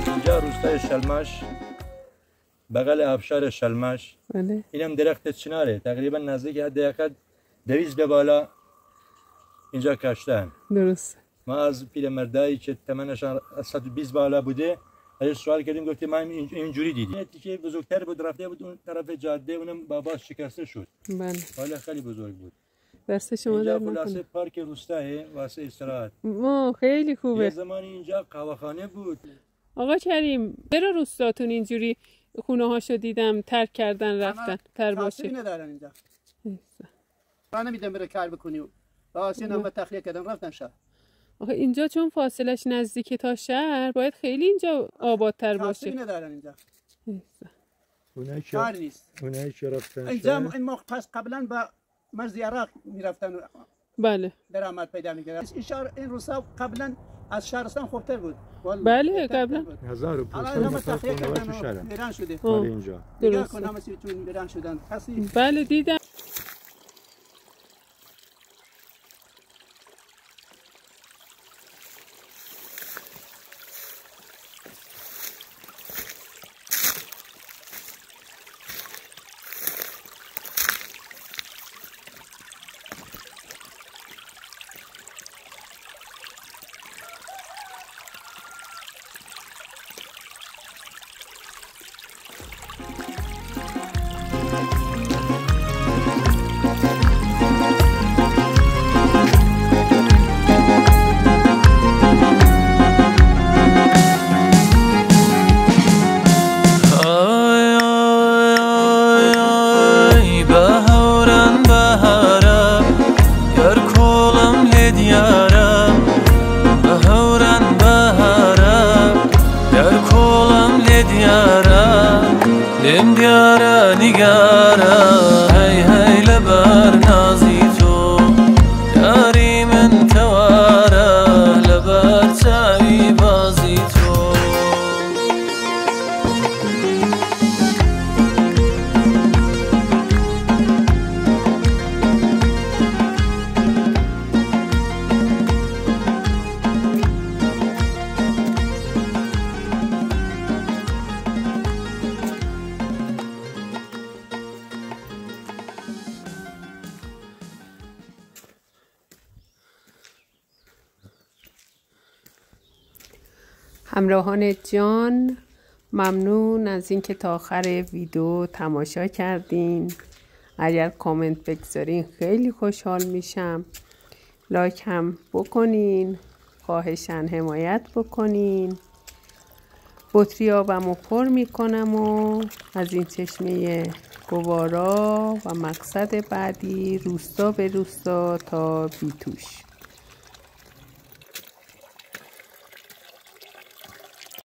اینجا روستای شلمش، بغل آبشار شلمش. اینم درخت چناره، تقریبا نزدیک حداقل 200 به بالا اینجا کاشتن. درست. ما از پیرمردایی که تمنشان 120 بالا بوده ازش سوال کردیم، گفتیم ما اینجوری دیدیم. تیکه بزرگتر بود، رفته بود اون طرف جاده، اونم باباش شکسته شد. بله. حالا خیلی بزرگ بود. درست شما اینجا خلاصه پارک روستاه واسه استراحت. خیلی خوبه. یه زمانی اینجا قهوه‌خانه بود. آقا کریم، چرا روستاتون اینجوری خونه هاشو دیدم ترک کردن رفتن تر باشه؟ تاثیری ندارن اینجا. من نمیدونم بره کار بکنی. واسه نام تخلیه کردن رفتن شهر. آخه اینجا چون فاصلش نزدیکه تا شهر، باید خیلی اینجا آبادتر باشه. تاثیری ندارن اینجا. کار نیست. اونایی که رفتن اینجا این موقع پس قبلا با مرز عراق میرفتن. بله. درآمد پیدا می‌کردن. این روستا قبلا از شهرستان خوبتر بود. بله قبلا 1500 خونه ایران شده. اینجا. درست. کنم چون ایران شدن. بله دیدم. همراهان جان، ممنون از اینکه تا آخر ویدیو تماشا کردین. اگر کامنت بگذارین خیلی خوشحال میشم. لایک هم بکنین، خواهشاً حمایت بکنین. بطری آبمو پر میکنم و از این چشمه گوارا و مقصد بعدی روستا به روستا تا بیتوش.